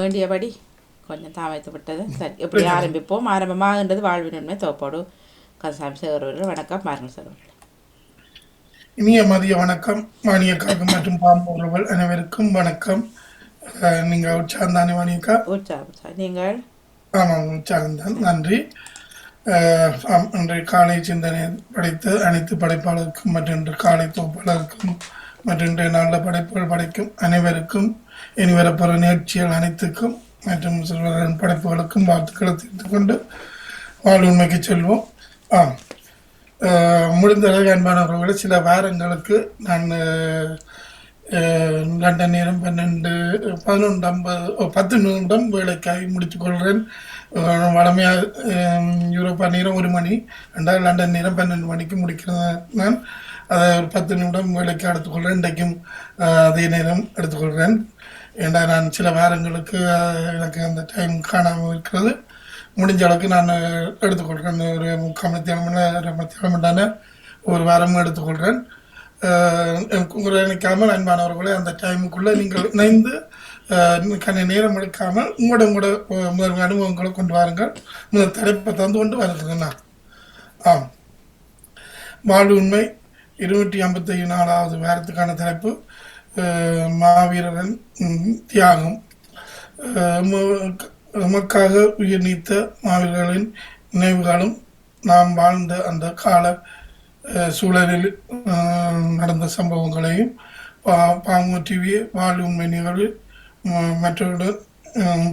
வேண்டியபடி கொஞ்சம் தாமதித்து விட்டது. சரி, எப்படி ஆரம்பிப்போம். ஆரம்பமாகின்றது வாழ்வின் உண்மை தோப்போடு கந்தசாமி சேகர். வணக்கம் பாருங்கள் சார். இனிய மதிய வணக்கம். வாணியக்காக்கு மற்றும் பாம்புறவர்கள் அனைவருக்கும் வணக்கம். நீங்க உற்சாகம் தானே வாணியக்கா? உற்சாகம் சார். நீங்கள்? ஆமாம், உற்சாகம் தான். நன்றி. இன்றைய காலை சிந்தனை படைத்த அனைத்து படைப்பாளருக்கும் மற்றும் காலை தொகுப்பாளருக்கும் மற்றும் நல்ல படைப்புகள் படைக்கும் அனைவருக்கும் இனி வரப்போகிற நிகழ்ச்சிகள் அனைத்துக்கும் மற்றும் சிறுவர்களின் படைப்புகளுக்கும் வாழ்த்துக்களை தெரிந்து கொண்டு வாழ்வுண்மைக்கு செல்வோம். ஆம், முடிந்த அளவு அன்பானவர்களை சில வாரங்களுக்கு நான் லண்டன் நேரம் 11:50 நிமிடம் வேலைக்காகி முடித்துக் கொள்கிறேன். வளமையாக யூரோப்பா நேரம் 1 மணி, ரெண்டாவது லண்டன் நேரம் 12 மணிக்கு முடிக்கிறேன். நான் அதை ஒரு 10 நிமிடம் வேலைக்கு எடுத்துக்கொள்கிறேன். இன்றைக்கும் அதே நேரம் எடுத்துக்கொள்கிறேன். ஏன்னா நான் சில வாரங்களுக்கு எனக்கு அந்த டைம் காணாமல் இருக்கிறது. முடிஞ்ச அளவுக்கு நான் எடுத்துக்கொள்கிறேன். ஒரு 3 மணி ஒரு வாரமும் எடுத்துக்கொள்கிறேன். உங்களை நினைக்காமல் அன்பானவர்களே அந்த டைமுக்குள்ளே நீங்கள் இணைந்து நேரம் எடுக்காமல் உங்களோட முதல் அனுபவங்களை கொண்டு வாருங்கள். முதல் தலைப்பை தந்து கொண்டு வருகிறேன். ஆம், வாழ்வு உண்மை 254வது வாரத்துக்கான தலைப்பு மாவீரரின் தியாகம். நமக்காக உயிர் நீத்த மாவீரர்களின் நினைவுகளும் நாம் வாழ்ந்த அந்த கால சூழலில் நடந்த சம்பவங்களையும் பாங்கு டிவி வாழ்வு உண்மை நிகழ்வு மற்றவர்கள்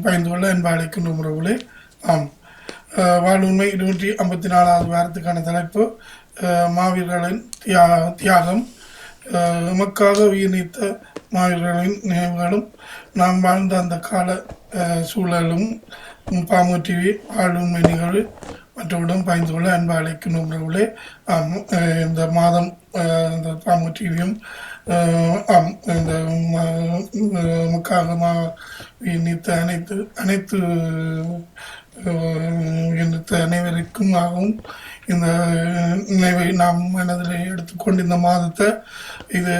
பயந்து கொள்ள அன்பு அழைக்கின்ற முறைகளே. ஆம், வாழ்வு உண்மை 254வது வாரத்துக்கான தலைப்பு மாவீரர்களின் தியாகம். நமக்காக உயிர் நீத்த மாவீரர்களின் நினைவுகளும் நாம் வாழ்ந்த அந்த கால சூழலும் பாங்கு டிவி வாழ்வு உண்மை நிகழ்வு மற்றவரிடம் பயந்து கொள்ள அன்பு அழைக்கின்றவர்களே. இந்த மாதம் இந்த பாம்பு டிவியும் இந்த நமக்காக நீத்த அனைத்து அனைவருக்கும் ஆகவும் இந்த நினைவை நாம் மனதில் எடுத்துக்கொண்டு இந்த மாதத்தை இது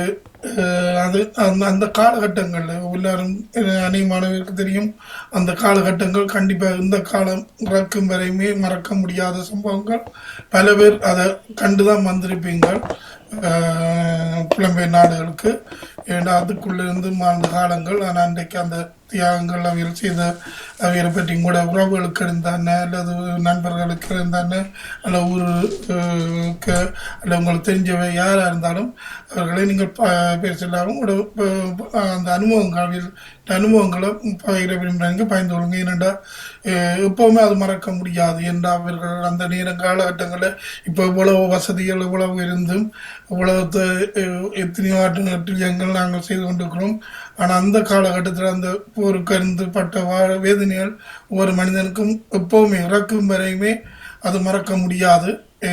அது அந்த காலகட்டங்களில் எல்லாரும் அநேகமானவருக்கு தெரியும். அந்த காலகட்டங்கள் கண்டிப்பாக இந்த காலம் இறக்கும் வரையுமே மறக்க முடியாத சம்பவங்கள். பல பேர் அதை கண்டுதான் வந்திருப்பீங்கள் புலம்பெயர் நாடுகளுக்கு. ஏன்னா அதுக்குள்ளே இருந்து வாழ்ந்த காலங்கள். ஆனால் அன்றைக்கு அந்த தியாகங்கள் அவைகள் செய்த அவைகளை பற்றி கூட உறவுகளுக்கு இருந்தானே அல்லது நண்பர்களுக்கு இருந்தானே அல்ல ஊருக்கு அல்ல உங்களுக்கு தெரிஞ்சவை யாராக இருந்தாலும் அவர்களை நீங்கள் பேசலாகவும் அந்த அனுபவங்களை பகிர விரும்புகிறாங்க, பயந்து கொள்ளுங்க. ஏனென்றா எப்போவுமே அது மறக்க முடியாது. ஏன்னா அவர்கள் அந்த நேரம் காலகட்டங்களில் இப்போ இவ்வளவு வசதிகள் இவ்வளவு இருந்தும் இவ்வளவு எத்தனையோ நாட்டுகள் நாங்கள் செய்து கொண்டிருக்கிறோம். ஆனால் அந்த காலகட்டத்தில் அந்த போருக்கு இருந்து பட்ட வேதனைகள் ஒவ்வொரு மனிதனுக்கும் எப்போவுமே இறக்கும் வரையுமே அது மறக்க முடியாது.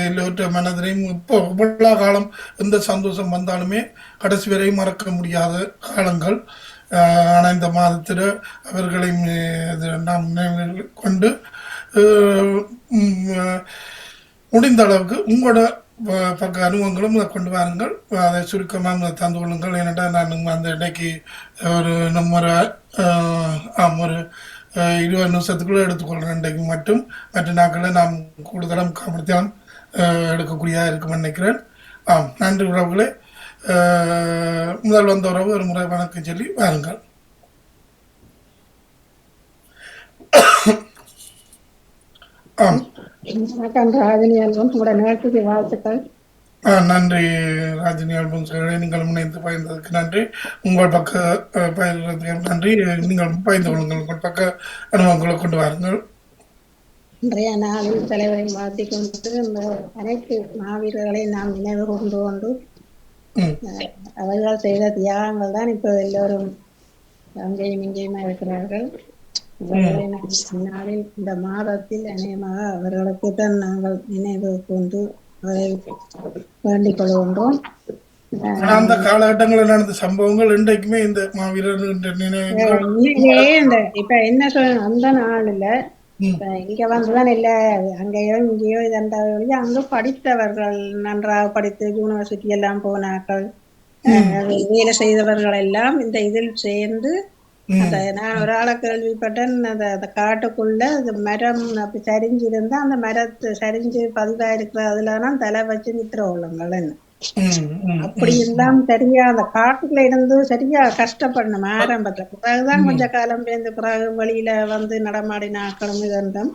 எல்லோருடைய மனதிலையும் இப்போ இவ்வளோ காலம் எந்த சந்தோஷம் வந்தாலுமே கடைசி வரையும் மறக்க முடியாத காலங்கள். ஆனால் இந்த மாதத்தில் அவர்களை நாம் கொண்டு முடிந்த அளவுக்கு உங்களோட பக்க அனுபவங்களும் அதை கொண்டு வாருங்கள். அதை சுருக்கமாக தந்து கொள்ளுங்கள். ஏன்னாட்டா நான் அந்த இன்றைக்கு ஒரு நம்ம ஒரு 20 நிமிஷத்துக்குள்ளே எடுத்துக்கொள்கிறேன். இன்றைக்கு மட்டும் மற்ற நாட்களில் நாம் கூடுதலாக காமெடித்தான் எடுக்கக்கூடியதாக இருக்குமென்னு நினைக்கிறேன். நன்றி உறவுகளே. முதல் வந்த உறவு ஒரு முறை வணக்கம் சொல்லி வாருங்கள். நன்றி ராஜினி ஆல்பம். நீங்கள் முனைந்து பயந்ததுக்கு நன்றி. உங்கள் பக்க பயிர்றதுக்கு நன்றி. நீங்கள் பயந்து கொள்ளுங்கள். உங்கள் பக்க அனுபவங்களை கொண்டு வாருங்கள். இன்றைய நாளில் தலைவரை மாற்றி கொண்டு இந்த அனைத்து மாவீரர்களை நாம் நினைவு கொண்டு அவர்கள் செய்த தியாகங்கள் தான் இப்போ எல்லோரும் அங்கேயும் இங்கேயுமா இருக்கிறார்கள். நாளில் இந்த மாதத்தில் அநேகமாக அவர்களுக்கு தான் நாங்கள் நினைவு கொண்டு அவரை வேண்டிக் கொள்கின்றோம். அந்த காலகட்டங்களில் நடந்த சம்பவங்கள் இன்றைக்குமே இந்த மாவீரர் இப்ப என்ன சொல்ல அந்த நாளில் இங்க வந்துதான் இல்ல அங்கேயோ இங்கேயோ இதென்ற அங்க படித்தவர்கள் நன்றாக படித்து யூனிவர்சிட்டி எல்லாம் போனார்கள் வேலை செய்தவர்கள் எல்லாம் இந்த இதில் சேர்ந்து அந்த ம், நான் ஒரு ஆளை கேள்விப்பட்டேன், அந்த அந்த காட்டுக்குள்ள அந்த மரம் அப்படி சரிஞ்சிருந்தா அந்த மரத்து சரிஞ்சு பதிவாயிருக்கிற அதுலலாம் தலை வச்சு நித்திர உள்ளவங்கள்ன்னு. ம், ம், அப்படி ம், எல்லாம் சரியா அந்த காட்டுக்குள்ள இருந்து சரியா கஷ்டப்படணும் ஆரம்பத்துல. பிறகுதான் ம். கொஞ்சம் காலம் பேர்ந்த பிறகு வெளியில வந்து நடமாடின ஆக்களும் இதெல்லாம்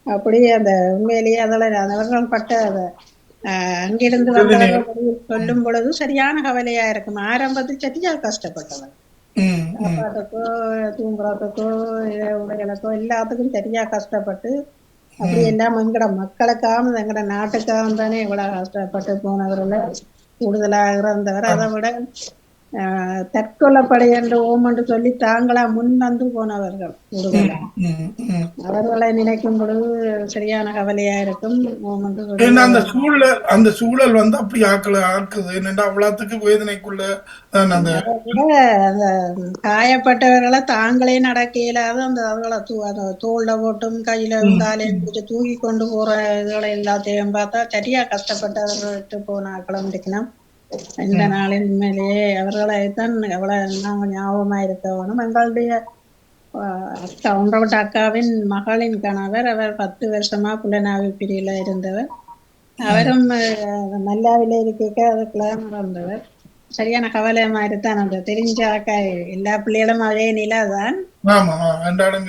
அப்படி அந்த உண்மையிலேயே அதில் அவர்கள் பட்ட அங்கிருந்து வேதனைகள். வந்தவர்கள் வெளியில் சொல்லும் பொழுது சரியான கவலையா இருக்கும். ஆரம்பத்தில் சரியா கஷ்டப்பட்டவன். ம், ம். சாப்பாட்டுக்கோ தூங்குறதுக்கோ உடைகளுக்கோ எல்லாத்துக்கும் சரியா கஷ்டப்பட்டு அப்படி ம். எல்லாம் எங்கட மக்களுக்காகவும் எங்கட நாட்டுக்காகவும் தானே இவ்வளவு கஷ்டப்பட்டு போனவர்கள் கூடுதலாக இறந்தவர். அதை ஆமா. விட தற்கொலைப்படை என்று ஓம் என்று சொல்லி தாங்களா முன் வந்து போனவர்கள் ம், கூடுதலா. ம், ம். அவர்களை நினைக்கும் பொழுது சரியான கவலையா இருக்கும். ஓம் என்று சொல்லி ஏன்னா அந்த சூழல் வந்து அப்படி ஆக்குது. என்னடா அவ்வளவுத்துக்கு வேதனைக்குள்ள தான் அந்த அதை விட அந்த காயப்பட்டவர்களை தாங்களே நடக்க இயலாத அந்த அவர்களை அந்த தோல்ல போட்டும் கையில ம், காலையும் ம், பிடிச்சு தூக்கி கொண்டு போற இதுகளை எல்லாத்தையும் பார்த்தா சரியா கஷ்டப்பட்டவர்கள் போன ஆக்களும் இருக்கணும். இந்த ம். நாளில் உண்மையிலேயே அவர்களைத்தான் எவ்வளவு நாங்கள் ஞாபகமா இருக்க வேணும். எங்களுடைய அக்கா ஒன்றவிட்ட அக்காவின் மகளின் கணவர், அவர் 10 வருஷமா புலனாய்வு பிரிவுல இருந்தவர். ம். அவரும் மல்லாவில இருக்க அதுக்குள்ள நடந்தவர். சரியான கவலை மாதிரி தான் அந்த தெரிஞ்ச அக்கா. எல்லா பிள்ளைகளும் அதே நிலைதான். ஆமா. அன்றாடம்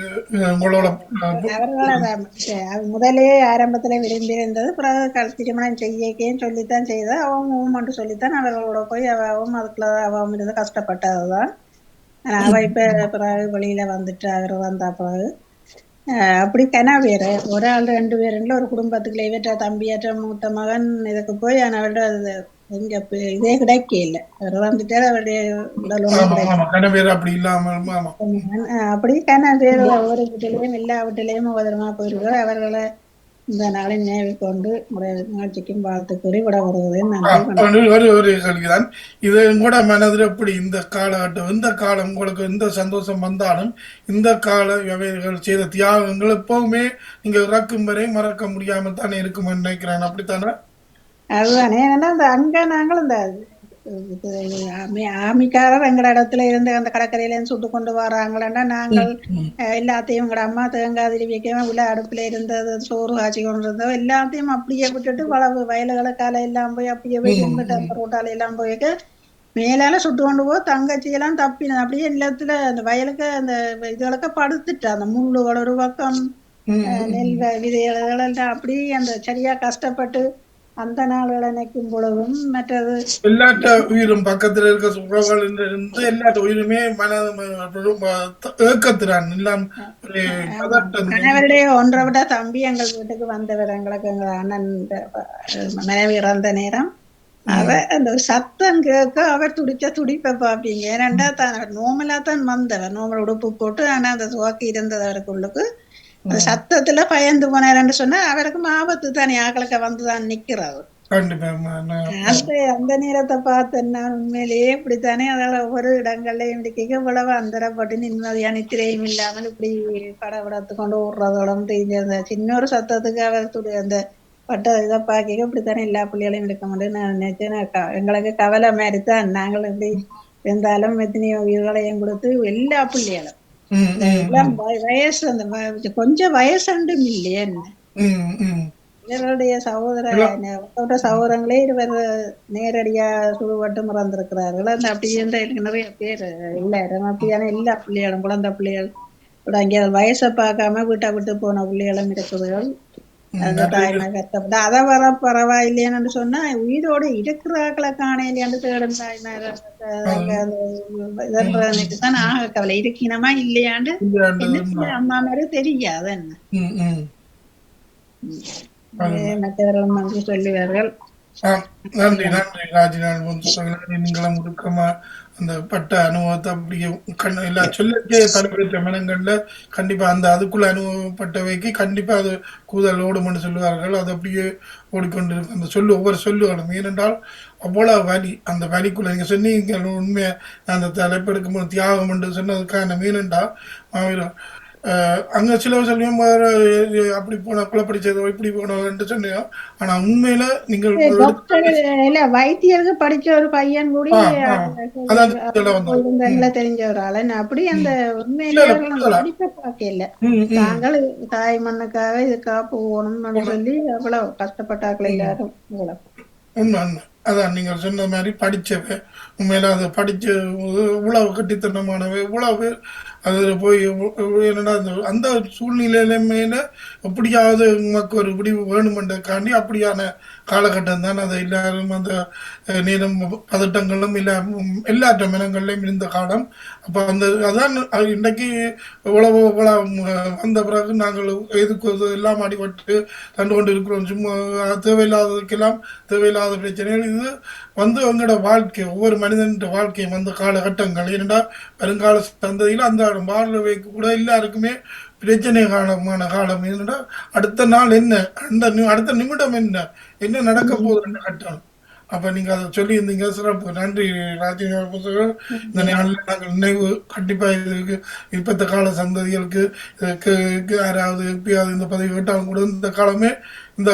உங்களோட அவர்கள் முதலே ஆரம்பத்துல விரும்பியிருந்தது. பிறகு திருமணம் செய்யக்கேன்னு சொல்லித்தான் செய்த அவன் மட்டும் சொல்லித்தான் அவர்களோட போய் அவன் அதுக்குள்ள அவன் இருந்து கஷ்டப்பட்டதுதான். ஆனா அவ இப்ப பிறகு வெளியில வந்துட்டு அவர் வந்தா பிறகு அப்படி கனவேற ஒரு ஆள் 2 பேருல ஒரு குடும்பத்துக்குள்ள இவற்ற தம்பியாற்ற மூத்த மகன் இதுக்கு போய் அவரோட எங்க இதே கிடைக்க இல்லை. அவர் வந்துட்டு அவருடைய உடல் ஒண்ணும் ஆமா, கிடைக்க. ஆமா. கணவர் அப்படி இல்லாம ஆமா. அப்படி கனவேற ஒவ்வொரு வீட்டிலையும் எல்லா வீட்டிலையும் உபதிரமா போயிருக்கிறார். அவர்களை இந்த நாளை நினைவு கொண்டு நிகழ்ச்சிக்கும் வாழ்த்து கூறி விட வருவதையும் நன்றி வணக்கம். ஒரு கேள்விதான். இது கூட மனதில் எப்படி இந்த காலகட்டம் இந்த காலம் உங்களுக்கு எந்த சந்தோஷம் வந்தாலும் இந்த கால இவைகள் செய்த தியாகங்கள் எப்பவுமே நீங்க இறக்கும் வரை மறக்க முடியாம தானே இருக்கும்னு நினைக்கிறேன். அப்படித்தானே? அதுதானே ஏன்னா அந்த அங்க நாங்கள் இந்த ஆமிக்காரர் எங்கட இடத்துல இருந்து அந்த கடற்கரையில இருந்து சுட்டு கொண்டு வராங்களா நாங்கள் ம், ம், எல்லாத்தையும் எங்கட அம்மா தேங்காய் திருவி வைக்காம உள்ள அடுப்புல இருந்தது சோறு காய்ச்சி கொண்டு இருந்தோம் எல்லாத்தையும் அப்படியே விட்டுட்டு வளவு வயல்களை காலை எல்லாம் போய் அப்படியே போய் ம், கும்பிட்டு ம், அந்த ரோட்டால எல்லாம் போய் மேலால சுட்டு கொண்டு போ தங்கச்சி எல்லாம் தப்பின அப்படியே எல்லாத்துல அந்த வயலுக்கு அந்த இதுகளுக்கு படுத்துட்டு அந்த முள்ளுகள் ஒரு பக்கம் நெல் ம். விதைகள் எல்லாம் அப்படி அந்த சரியா கஷ்டப்பட்டு அந்த நாள்களை நினைக்கும் பொழுதும் மற்றது எல்லாட்ட உயிரும் பக்கத்துல இருக்க உறவுகள் இருந்து எல்லாட்ட உயிருமே ஏக்கத்துறான் எல்லாம் ஒரு ஆமா பதட்டம். கணவருடைய 1.5 விட தம்பி எங்கள் வீட்டுக்கு வந்தவர். எங்களுக்கு எங்க அண்ணன் மனைவி இறந்த நேரம் அவ ம், அந்த ஒரு சத்தம் கேட்க அவர் துடிச்ச துடிப்பை பார்ப்பீங்க. ஏனண்டா தான் அவர் நோமலா தான் வந்தவர் நோமல் உடுப்பு போட்டு. ஆனா அந்த துவக்கி இருந்தது அவருக்குள்ளுக்கு அந்த ம். சத்தத்துல பயந்து போனாருன்னு சொன்னா அவருக்கும் ஆபத்து தானே ஆக்களுக்கு வந்துதான் நிக்கிறாரு. கண்டிப்பா. அந்த நேரத்தை பார்த்து நான் உண்மையிலேயே இப்படித்தானே அதால ஒவ்வொரு இடங்கள்ல இன்றைக்கு இவ்வளவு அந்தரப்பட்டு நிம்மதியா நித்திரையும் இல்லாமல் இப்படி படபடத்து கொண்டு ஓடுறதோட அந்த சின்ன ஒரு சத்தத்துக்கு அவர் அந்த பட்ட இதை பார்க்க இப்படித்தானே எல்லா பிள்ளைகளையும் இருக்க முடியும் நான் நினைச்சேன். எங்களுக்கு கவலை மாதிரி தான் நாங்கள் இப்படி இருந்தாலும் எத்தனையோ உயிர்களையும் கொடுத்து எல்லா பிள்ளைகளும் ம், இந்த ம், எல்லாம் ம். வயசு அந்த கொஞ்சம் வயசுண்டும் இல்லையே என்ன ம், ம். இவருடைய எல்லாம் சகோதரங்களே இருவர் நேரடியா சுடுபட்டு மறந்திருக்கிறார்கள். அந்த அப்படி இருந்த எனக்கு நிறைய பேர் இல்ல அப்படியான எல்லா பிள்ளைகளும் குழந்தை பிள்ளைகள் கூட அங்கே வயசை பார்க்காம வீட்டை விட்டு போன பிள்ளைகளும் இருக்குதுகள். அந்த நிறைய தாய்மை கஷ்டப்பட்டு அதை வர பரவாயில்லையான்னு சொன்னா உயிரோட இருக்கிறாக்களை காணையிலேன்னு தேடும் தாய்மை அங்க அது இதன்றதுக்கு தான் ஆக கவலை இருக்கணுமா இல்லையாண்டு இல்லையாண்டது என்ன அம்மா மாதிரி தெரியாது என்ன. ம், ம். அதுதான். மற்றவர்களும் வந்து சொல்லுவார்கள். நன்றி நன்றி ராஜி. நான் வந்து சொல்கிறேன், நீங்களும் முழுக்கமா அந்த பட்ட அனுபவத்தை அப்படியே எல்லாம் சொல்லச்சே தலைப்பெற்ற மனங்கள்ல கண்டிப்பா அந்த அதுக்குள்ள அனுபவப்பட்டவைக்கு கண்டிப்பா அது கூதல் ஓடும்னு சொல்லுவார்கள். அது அப்படியே ஓடிக்கொண்டிருக்கும் அந்த சொல்லு ஒவ்வொரு சொல்லுகளும். ஏனென்றால் அவ்வளவு வலி அந்த வலிக்குள்ள நீங்க சொன்னீங்க உண்மையை அந்த தலைப்பெடுக்கும் தியாகம் என்று சொன்னதுக்கான மீனண்டா அங்க சில சமயம் வேற அப்படி போன குழப்படி செய்தோம் இப்படி போனோம் சொன்னீங்க. ஆனா உண்மையில நீங்கள் டாக்டர் இல்ல வைத்தியருக்கு படிச்ச ஒரு பையன் கூடி ஆ, ஆ. அதான் சொல்ல வந்தேன். எங்களை தெரிஞ்ச ஒரு ஆளு அப்படி அந்த இல்ல இல்ல உண்மையிலேயே அந்த புரியல. படிப்பை பார்க்கல. ம், ம், தாங்கள் தாய் மண்ணுக்காக இதுக்காக போகணும்னு சொல்லி அவ்வளவு கஷ்டப்பட்டாக்கள் ம். எல்லாரும் இவ்வளவு. உண்மை உண்மை. அதான் நீங்கள் சொன்ன மாதிரி படிச்சவை உண்மையில அதை படிச்சு இவ்வளவு கட்டித்தனமானவை இவ்வளவு அதில் போய் என்னடா அந்த சூழ்நிலையிலுமே எப்படியாவது நமக்கு ஒரு விடிவு வேணுமென்றக்காண்டி அப்படியான காலகட்டம் தான். அதை எல்லாரும் அந்த நேரம் பதட்டங்களும் எல்லாற்ற மனங்கள்லையும் இருந்த காலம். அப்போ அந்த அதான் இன்றைக்கு இவ்வளவு வந்த பிறகு நாங்கள் எதுக்கு எல்லாம் அடிபட்டு கண்டு கொண்டு இருக்கிறோம். சும்மா தேவையில்லாததுக்கெல்லாம் தேவையில்லாத பிரச்சனைகள் இது வந்து எங்களோட வாழ்க்கை ஒவ்வொரு மனிதன் வாழ்க்கையும் அந்த காலகட்டங்கள் ஏனென்றா வருங்கால சந்ததியில் அந்த வாழ்வைக்கு கூட எல்லாருக்குமே பிரச்சனை காலமான காலம் என்னடா அடுத்த நாள் என்ன அடுத்த நிமிடம் என்ன என்ன நடக்க போகுதுன்னு கட்டம். அப்ப நீங்க அதை சொல்லியிருந்தீங்க, சிறப்பு. நன்றி ராஜேந்திர புத்தகம். இந்த நாளில் நாங்கள் நினைவு கண்டிப்பா இதுக்கு இப்பத்த கால சந்ததிகளுக்கு யாராவது எப்பயாவது இந்த பதவி கேட்டாலும் கூட இந்த காலமே இந்த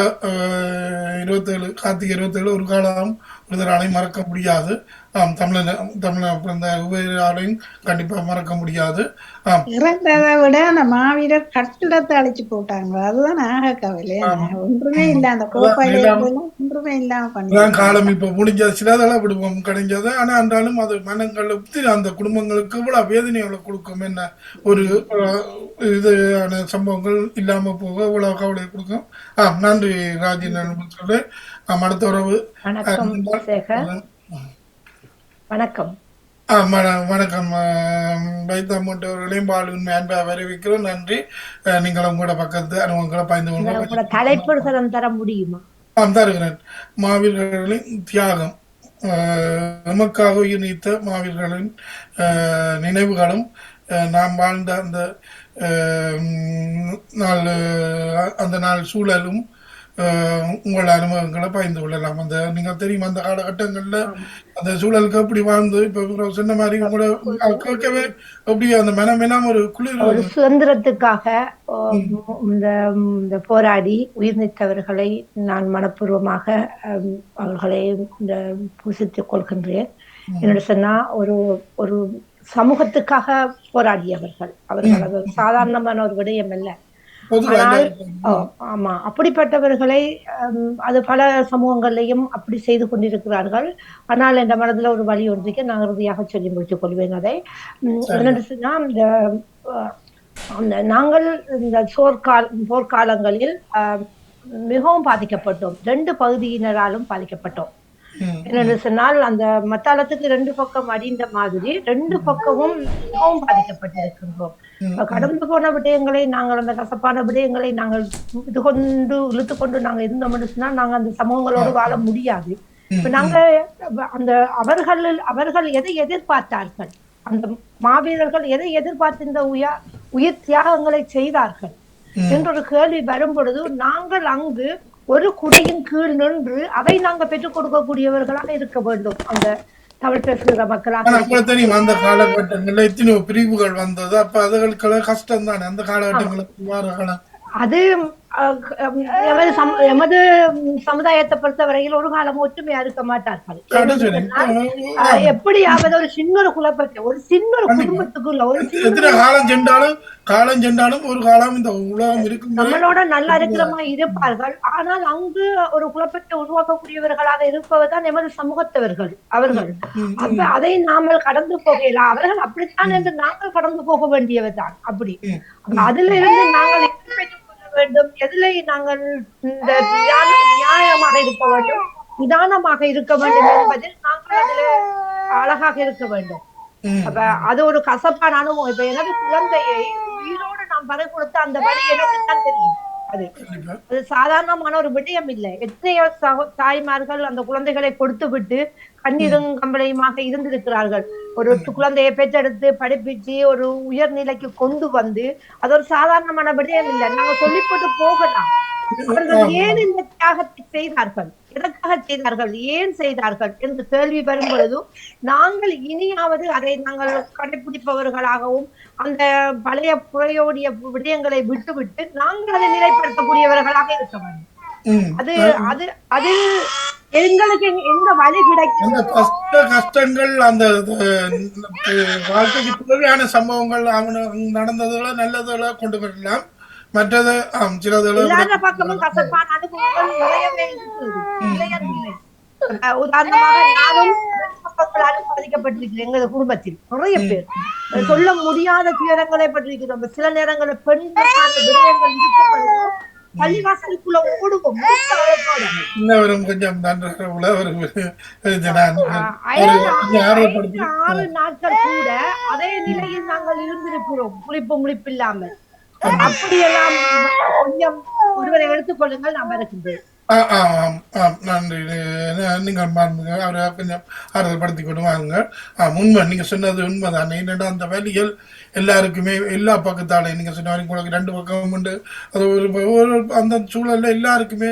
27 கார்த்திகை 27 ஒரு காலம் ஒருத்தராலையும் மறக்க முடியாது. ஆம், தமிழ பிறந்த உபயோகாலையும் கண்டிப்பா மறக்க முடியாது. ஆம், இறந்ததை விட அந்த மாவீரர் கட்டிடத்தை அழிச்சு போட்டாங்க. அதுதான் ஆக கவலை. ஆம். ஒன்றுமே ம். இல்ல அந்த அதான் கோப்பையில எல்லாம் இருந்தெல்லாம் ஒன்றுமே இல்லாம பண்ணி அதான் போட்டாங்க. காலம் இப்ப முடிஞ்சது. சிலதெல்லாம் விடுவோம் கிடைஞ்சது. ஆனா என்றாலும் அது மனங்களுக்கு அந்த குடும்பங்களுக்கு இவ்வளவு வேதனைகளை கொடுக்கும். என்ன ஒரு இதுயான சம்பவங்கள் இல்லாம போக இவ்வளவு கவலை கொடுக்கும். நன்றி ராஜேந்திரன் சொல்லு. அடுத்த உறவு வணக்கம் இருந்தால் சேகர். வணக்கம். வணக்கம் வைத்தமூட்டு அவர்களையும் பாலுண்மை அன்பா வரவேற்கிறோம். நன்றி. நீங்கள் உங்களோட பக்கத்து அனுபவங்களை பயந்து உங்களோட தலைப்படுத்தலம் தர முடியுமா? தருகிறேன். மாவீரர்களின் தியாகம், நமக்காக உயிர் நீத்த மாவீரர்களின் நினைவுகளும் நாம் வாழ்ந்த அந்த நாள் அந்த நாள் சூழலும் உங்களோட அனுபவங்களை பகிர்ந்து கொள்ளலாம். அந்த நீங்க தெரியும் அந்த காலகட்டங்கள்ல அந்த சூழலுக்கு எப்படி வாழ்ந்து இப்ப சொன்ன மாதிரி உங்களோட கேட்கவே எப்படி அந்த மனமெல்லாம் ஒரு குளிர். ஒரு சுதந்திரத்துக்காக இந்த போராடி உயிர் நீத்தவர்களை நான் மனப்பூர்வமாக அவர்களை பூசித்துக் கொள்கின்றேன். என்னோட சொன்னா ஒரு ஒரு சமூகத்துக்காக போராடியவர்கள். அவர்கள் அது சாதாரணமான ஒரு விடயம் அல்ல. ஆனால் ஆமா, அப்படிப்பட்டவர்களை அது பல சமூகங்களையும் அப்படி செய்து கொண்டிருக்கிறார்கள். ஆனால் என்ற மனதுல ஒரு வழி ஒன்றைக்கு நான் இறுதியாக சொல்லி முடித்துக் கொள்வேன். அதை என்னென்னு சொன்னா நாங்கள் இந்த போர்க்காலங்களில் மிகவும் பாதிக்கப்பட்டோம். 2 பகுதியினராலும் பாதிக்கப்பட்டோம். என்னென்னு சொன்னால் அந்த மத்தாளத்துக்கு 2 பக்கம் அடிந்த மாதிரி 2 பக்கமும் மிகவும் பாதிக்கப்பட்டிருக்கின்றோம். கடந்து போன விடயங்களை நாங்கள் அந்த கசப்பான விடயங்களை நாங்கள் இழுத்து கொண்டு நாங்கள் இருந்தோம்னு சொன்னா நாங்கள் அந்த சமூகங்களோடு வாழ முடியாது. இப்ப நாங்க அந்த அவர்கள் எதை எதிர்பார்த்தார்கள், அந்த மாவீரர்கள் எதை எதிர்பார்த்து இந்த உயிர் தியாகங்களை செய்தார்கள் என்றொரு கேள்வி வரும் பொழுது நாங்கள் அங்கு ஒரு குடையின் கீழ் நின்று அதை நாங்கள் பெற்றுக் கொடுக்கக்கூடியவர்களாக இருக்க வேண்டும். அந்த தமிழ் பேசுகிற மக்களாக தெரியும் அந்த காலகட்டங்கள்ல எத்தனையோ பிரிவுகள் வந்தது. அப்ப அதுகளுக்கு கஷ்டம் தானே அந்த காலகட்டங்களுக்கு. அது எமது சமுதாயத்தை பொறுத்தவரையில் ஒரு காலம் ஒற்றுமையா இருக்க மாட்டார்கள். எப்படியாவது ஒரு சின்ன ஒரு குழப்பத்தை ஒரு சின்ன ஒரு குடும்பத்துக்குள்ள ஒரு காலம் சென்றாலும் ஒரு காலம் இந்த உலகம் இருக்கும் நம்மளோட நல்லா இருக்கிறமா இருப்பார்கள். ஆனால் அங்கு ஒரு குழப்பத்தை உருவாக்கக்கூடியவர்களாக இருப்பவர்தான் எமது சமூகத்தவர்கள் அவர்கள். அப்ப அதை நாமல் கடந்து போகலாம். அவர்கள் அப்படித்தான் என்று நாங்கள் கடந்து போக வேண்டியவர் தான். அப்படி அதுல இருந்து நாங்கள் வேண்டும், எதிலே நாங்கள் இந்த நியாயமாக இருக்க வேண்டும், நிதானமாக இருக்க வேண்டும் என்பதில் நாங்கள் அதுல அழகாக இருக்க வேண்டும். அப்ப அது ஒரு கசப்பான அனுபவம். இப்ப எனது குழந்தையை உயிரோடு நாம் பறை கொடுத்த அந்த வழி எனக்கு தான் தெரியும். அது சாதாரணமான ஒரு விடயம் இல்லை. எத்தனையோ தாய்மார்கள் அந்த குழந்தைகளை கொடுத்து விட்டு கண்ணீரும் கம்பளையுமாக இருந்திருக்கிறார்கள். ஒரு குழந்தையை பெற்றெடுத்து படிப்பிச்சு ஒரு உயர்நிலைக்கு கொண்டு வந்து அது ஒரு சாதாரணமான விடயம் இல்லை. நாங்க சொல்லி போட்டு போகலாம். அவர்கள் ஏன் இந்த தியாகத்தை செய்தார்கள், எதற்காக செய்தார்கள், ஏன் செய்தார்கள் என்று கேள்வி வரும் பொழுது நாங்கள் இனியாவது அதை நாங்கள் கடைபிடிப்பவர்களாகவும் அந்த பழைய புறையோடிய விடயங்களை விட்டுவிட்டு நாங்கள் அதை நிலைப்படுத்தக்கூடியவர்களாக இருக்க வேண்டும். அது அது அது எங்களுக்கு எந்த வழி கிடைக்கும், அந்த கஷ்டங்கள் அந்த வாழ்க்கைக்கு தேவையான சம்பவங்கள் நடந்ததுல நல்லதுல கொண்டு வரலாம். மற்றது சிலதுல எல்லார பக்கமும் கசப்பான அனுபவங்கள் நிறையவே இருக்குது, இல்லையென்றில்லை. உதாரணமாக நானும் பக்கங்களாலும் பாதிக்கப்பட்டிருக்கிறேன். எங்கள் குடும்பத்தில் நிறைய பேர் சொல்ல முடியாத துயரங்களை பட்டிருக்கிறோம். சில நேரங்களில் பெண்களுக்கான விடயங்கள் இருக்கப்படும், பள்ளிவாசலுக்குள்ள ஓடுவோம். கொஞ்சம் ஐந்து 6 நாட்கள் கூட அதே நிலையில் நாங்கள் இருந்திருக்கிறோம், முழிப்பில்லாமல். அப்படியெல்லாம் கொஞ்சம் ஒருவரை எடுத்துக்கொள்ளுங்கள், நான் வருகின்றேன். நன்றி. நீங்கள் அவரை கொஞ்சம் ஆறுதல் படுத்தி கொண்டு வாங்க. உண்மை, நீங்க சொன்னது உண்மைதான். என்னடா அந்த வழிகள் எல்லாருக்குமே எல்லா பக்கத்தாலையும் நீங்க சொன்ன வரைக்கும் உங்களுக்கு 2 பக்கம் உண்டு. அது ஒரு அந்த சூழல்ல எல்லாருக்குமே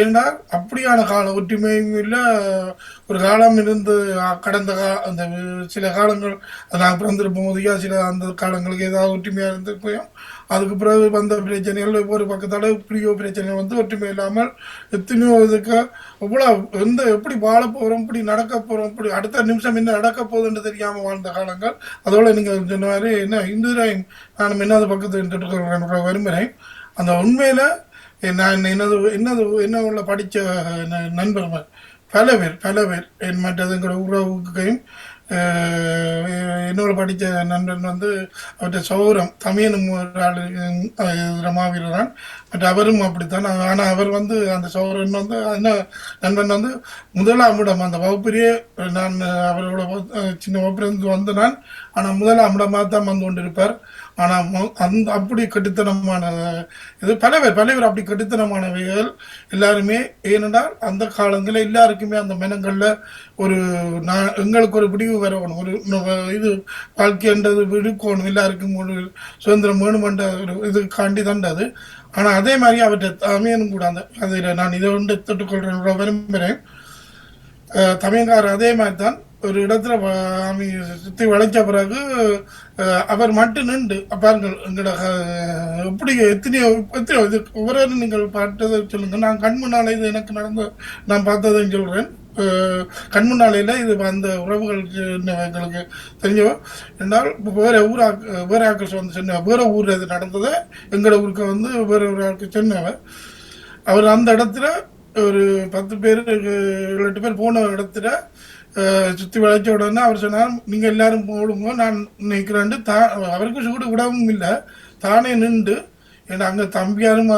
ஏன்னா அப்படியான காலம் ஒற்றுமையும் இல்லை. ஒரு காலம் இருந்து கடந்த அந்த சில காலங்கள் நாங்கள் பிறந்திருப்போம் போது சில அந்த காலங்களுக்கு ஏதாவது ஒற்றுமையா இருந்திருப்போம். அதுக்கு பிறகு வந்த பிரச்சனைகள் ஒவ்வொரு பக்கத்தால இப்படியோ பிரச்சனைகள் வந்து ஒற்றுமை இல்லாமல் எத்தனையோ இதுக்கு எவ்வளோ எப்படி வாழ போகிறோம், இப்படி நடக்க போகிறோம், இப்படி அடுத்த நிமிஷம் என்ன நடக்க போகுதுன்னு தெரியாமல் வாழ்ந்த காலங்கள். அதோட நீங்கள் சொன்ன மாதிரி என்ன இந்துராயும் நான் என்னது பக்கத்து விரும்புகிறேன். அந்த உண்மையில் நான் என்ன உள்ள படித்த நண்பர்கள் பல பேர் என் மற்றதுங்கிற உறவுக்கையும் என்னோட படித்த நண்பன் வந்து அவற்றை சௌரம் தமிழனும் ஒரு ஆள் மாவீரர் தான். பட் அவரும் அப்படித்தான். ஆனால் அவர் வந்து அந்த சௌரன் வந்து என்ன நண்பன் வந்து 1ஆம் இடம் அந்த வகுப்பிலேயே நான் அவரோட சின்ன வகுப்பிலிருந்து வந்து நான் ஆனால் 1ஆம் இடமாக தான் வந்து கொண்டிருப்பார். ஆனால் அப்படி கட்டுத்தனமான இது பல பேர் அப்படி கட்டுத்தனமானவைகள் எல்லாருமே. ஏனென்றால் அந்த காலங்களில் எல்லாருக்குமே அந்த மெனங்களில் ஒரு எங்களுக்கு ஒரு விடிவு வரணும், ஒரு இது வாழ்க்கைன்றது விடுக்கணும், எல்லாருக்கும் ஒரு சுதந்திரம் வேணுமென்ற ஒரு இது காண்டி தண்டது. ஆனால் அதே மாதிரி அவற்றை தமிழனும் கூட அந்த அதில் நான் இதை வந்து தொட்டுக்கொள்கிறேன் விரும்புகிறேன். தமிழ்காரர் அதே மாதிரி தான் ஒரு இடத்துல சுற்றி வளைச்ச பிறகு அவர் மட்டும் நின்று பாருங்கள் எங்களோட எப்படி எத்தனையோ இது ஒவ்வொரு நீங்கள் பார்த்ததை சொல்லுங்கள். நான் கண் முன்னாலே இது எனக்கு நடந்த நான் பார்த்ததையும் சொல்கிறேன். கண் முன்னாலையில் இது அந்த உறவுகள் எங்களுக்கு தெரிஞ்சோ என்றால் வேற ஆக்கள் வந்து சொன்ன வேற ஊரில் இது நடந்ததை எங்களோட ஊருக்கு வந்து வேற ஒரு ஆளுக்கு சொன்னவர். அவர் அந்த இடத்துல ஒரு 10 பேர் 8 பேர் போன இடத்துல சுற்றி வளைச்ச உடனே அவர் சொன்னார், நீங்கள் எல்லாரும் போடுங்க நான் நிற்கிறேன். அவருக்கு சூடு விடவும் இல்லை, தானே நின்று. ஏன்னா அங்கே தம்பியாரும்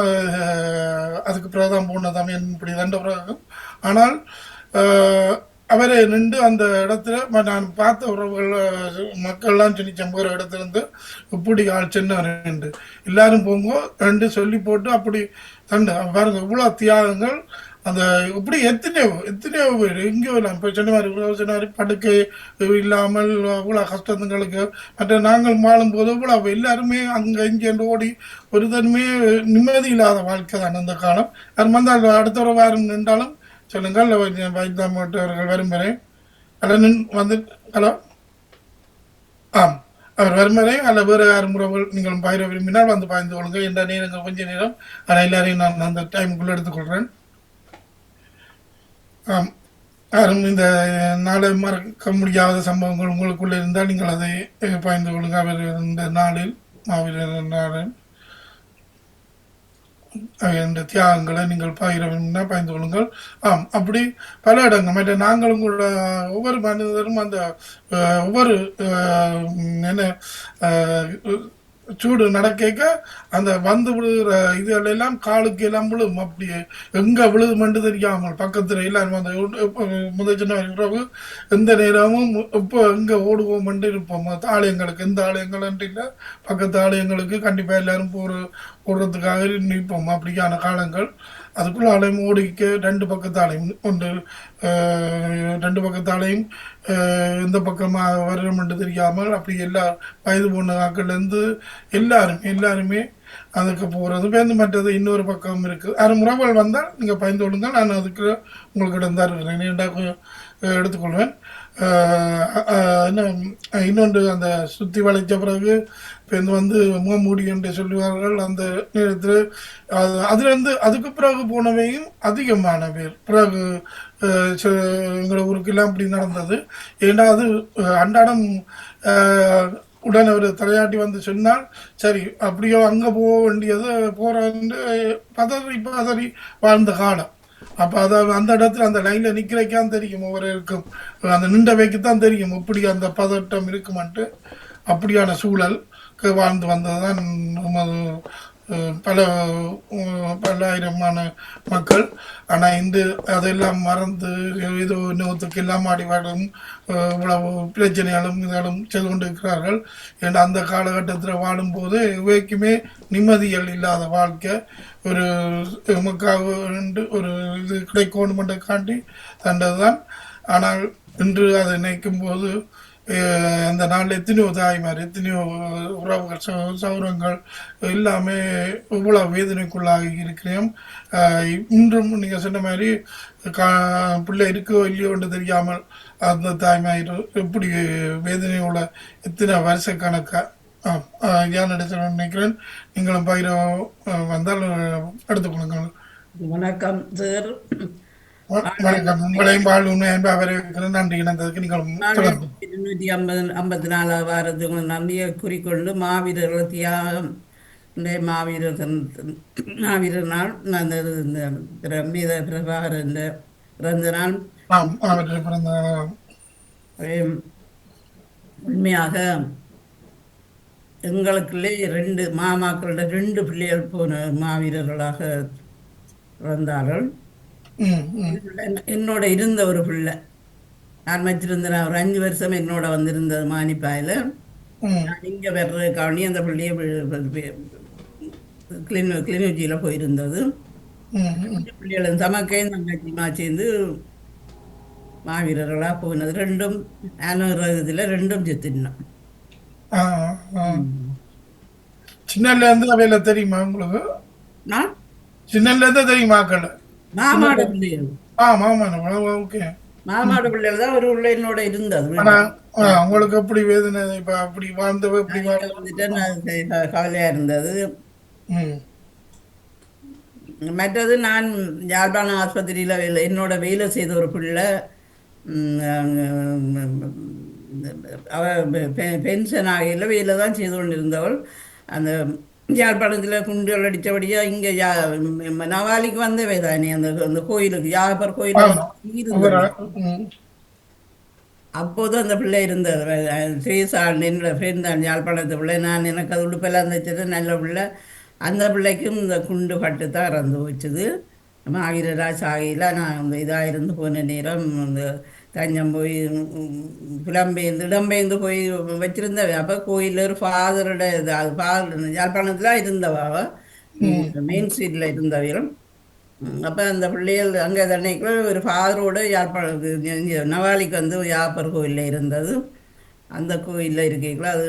அதுக்கு பிறகுதான் போன தம்பியன் இப்படி தண்ட பிறகு. ஆனால் அவரை நின்று அந்த இடத்துல நான் பார்த்த உறவுகள் மக்கள்லாம் சொல்லி சம்புகிற இடத்துல இருந்து இப்படி ஆள் சின்ன எல்லாரும் போங்க ரெண்டு சொல்லி போட்டு அப்படி தண்டு பாருங்க இவ்வளோ தியாகங்கள். அந்த இப்படி எத்தனையோ பேர் எங்கேயோ இல்லை. இப்போ சொன்ன மாதிரி படுக்கை இல்லாமல் இவ்வளோ கஷ்டங்களுக்கு மற்ற நாங்கள் வாழும்போது இவ்வளோ எல்லாருமே அங்கே இங்கே ஓடி ஒரு தன்மையே நிம்மதி இல்லாத வாழ்க்கை தான் அந்த காலம். அது வந்தால் அடுத்த ஒரு வாரம் நின்றாலும் சொல்லுங்கள் வைத்தாமட்டவர்கள் வரும்பறேன் அல்ல வந்து ஹலோ அவர் வரும்பறே அல்ல வேறு யாரும் உறவுகள் நீங்களும் பயிர விரும்பினால் வந்து பாய்ந்து கொள்ளுங்க. என்ற நேரங்கள் கொஞ்ச நேரம் ஆனால் எல்லாரையும் நான் அந்த டைமுக்குள்ளே எடுத்துக்கொள்கிறேன். யாரும் இந்த நாளை மறக்க முடியாத சம்பவங்கள் உங்களுக்குள்ளே இருந்தால் நீங்கள் அதை பாய்ந்து கொள்ளுங்க. அவர் இந்த நாளில் மாவீரர் நாளில் இந்த தியாகங்களை நீங்கள் பகிரணும்னா பாய்ந்து கொள்ளுங்கள். அப்படி பல இடங்கள் மற்ற நாங்களும் கூட ஒவ்வொரு மனிதரும் அந்த ஒவ்வொரு என்ன சூடு நடக்க அந்த வந்து விழுகிற இதெல்லாம் காலுக்கு எல்லாம் விழும். அப்படியே எங்கே விழுதுமென்று தெரியாமல் பக்கத்தில் எல்லாரும் அந்த முதல் சின்ன உறவு எந்த நேரமும் இப்போ எங்கே ஓடுவோம் இருப்போம். ஆலயங்களுக்கு எந்த ஆலயங்கள் இல்லை, பக்கத்து ஆலயங்களுக்கு கண்டிப்பாக எல்லாரும் போடுறதுக்காக நிற்போம். அப்படியான காலங்கள் அதுக்குள்ள ஆலயம் ஓடிக்க ரெண்டு பக்கத்தாலையும் ஒன்று ரெண்டு பக்கத்தாலையும் எந்த பக்கமாக வர்றோம் என்று தெரியாமல் அப்படி எல்லா வயது போன ஆக்கள்லேருந்து எல்லாருமே அதுக்கு போகிறது பேருந்து மற்றது இன்னொரு பக்கம் இருக்குது. அது உறவுகள் வந்தால் நீங்கள் பயந்து கொள்ளுங்கள், நான் அதுக்கு உங்களுக்கு இடம் தான் இருக்கிறேன், நீண்டாக எடுத்துக்கொள்வேன். என்ன இன்னொன்று அந்த சுற்றி வளைச்ச பிறகு பேருந்து வந்து முகமூடி என்று சொல்லுவார்கள். அந்த நேரத்தில் அதுலேருந்து அதுக்கு பிறகு போனவையும் அதிகமான பேர் பிறகு எங்களோட ஊருக்கெல்லாம் அப்படி நடந்தது. ஏன்னா அது அன்றாடம் உடனே ஒரு தலையாட்டி வந்து சொன்னால் சரி அப்படியோ அங்கே போக வேண்டியது போகிறன்னு பதறி பதறி வாழ்ந்த காலம். அப்போ அதை அந்த இடத்துல அந்த லைனில் நிற்கிறக்கான் தெரியும், ஒவ்வொருக்கும் அந்த நின்ற வைக்கத்தான் தெரியும் இப்படி அந்த பதட்டம் இருக்குமான்ட்டு. அப்படியான சூழல் வாழ்ந்து வந்தது தான் பல பல்லாயிரமான மக்கள். ஆனால் இன்று அதெல்லாம் மறந்து ஏதோ இன்னொருத்துக்கு எல்லாம் ஆடி வாடும் இவ்வளவு பிரச்சனைகளும் இதெல்லாம் செய்து கொண்டிருக்கிறார்கள். ஏன்னா அந்த காலகட்டத்தில் வாழும்போது இவைக்குமே நிம்மதிகள் இல்லாத வாழ்க்கை ஒரு எமக்காக ஒரு இது கிடைக்கணுமென்ற காட்டி தண்டது தான். ஆனால் இன்று அதை நினைக்கும் போது அந்த நாளில் எத்தனையோ தாய்மார், எத்தனையோ உறவுகள், சௌரங்கள் எல்லாமே இவ்வளோ வேதனைக்குள்ளாகி இருக்கிறேன். இன்றும் நீங்கள் சொன்ன மாதிரி பிள்ளை இருக்கோ இல்லையோன்று தெரியாமல் அந்த தாய்மார் எப்படி வேதனையோட எத்தனை வருஷ கணக்காக ஏன் நினைக்கிறேன். நீங்களும் பயிர வந்தால் எடுத்துக்கொள்ளுங்கள். வணக்கம் சார். வணக்கம். உங்களையும் வாழ்வுமே வரவேற்கிறேன். நன்றி இணைந்ததுக்கு. நீங்களும் 254 வாரத்துக்கு நன்றியை குறிக்கொண்டு மாவீரர்கள் தியாகம் மாவீரர் நாள் இந்த மீத பிரபாகரன் பிறந்த நாள். உண்மையாக எங்களுக்குள்ளே 2 மாமாக்களோட 2 பிள்ளைகள் போன மாவீரர்களாக பிறந்தார்கள். என்னோட இருந்த ஒரு பிள்ளை நான் வச்சிருந்தேன், ஒரு 5 வருஷம் என்னோட வந்திருந்தது மானிப்பாயில். நான் இங்கே வர்ற காணி அந்த பிள்ளைய கிளிநொச்சியில் போயிருந்தது. பிள்ளைகளும் சமக்கையும் தங்கச்சியுமா சேர்ந்து மாவீரர்களாக போனது. 2ம் இதில் 2ம் செத்துனோம். சின்னல இருந்து அவையில தெரியுமா உங்களுக்கு? சின்னல இருந்து தெரியுமா? மாமாட பிள்ளைகள். மாமாட பிள்ளைகள் தான் ஒரு உள்ள என்னோட இருந்தது. உங்களுக்கு எப்படி வேதனை அப்படி வாழ்ந்தவ வந்துட்டு கவலையா இருந்தது. மற்றது நான் யாழ்ப்பாணம் ஆஸ்பத்திரியில் என்னோட வேலை செய்த ஒரு பிள்ளை அவ பென்ஷன் ஆகையில் வேலை தான் செய்து கொண்டிருந்தவள். அந்த யாழ்ப்பாணத்தில் குண்டுகள் அடித்தபடியாக இங்கே நவாலிக்கு வந்தவே தானே அந்த கோயிலுக்கு யாப்பர் கோயில். அப்போது அந்த பிள்ளை இருந்தது ஸ்ரீசான், என்னோட ஃப்ரெண்ட் தான் யாழ்ப்பாணத்து பிள்ளை. நான் எனக்கு அது உடுப்பெல்லாம் இருந்துச்சு, நல்ல பிள்ளை. அந்த பிள்ளைக்கும் இந்த குண்டு பட்டு தான் இறந்து போச்சுது. ஆகிரராஜ் ஆகையில் நான் அந்த இதாக இருந்து போன நேரம் இந்த தஞ்சம் போய் இடம்பெயர்ந்து போய் வச்சுருந்தவ. அப்போ கோயிலில் ஒரு ஃபாதரோட இது அது ஃபாதர் யாழ்ப்பாணத்தில் இருந்தவா, மெயின் ஸ்ட்ரீட்டில் இருந்தவரும். அப்போ அந்த பிள்ளைகள் அங்கே தண்ணிக்குள்ள ஒரு ஃபாதரோட யாழ்ப்பாணம் நவாலிக்கு வந்து யாப்பர் கோயிலில் இருந்தது. அந்த கோயிலில் இருக்கைக்குள்ள அது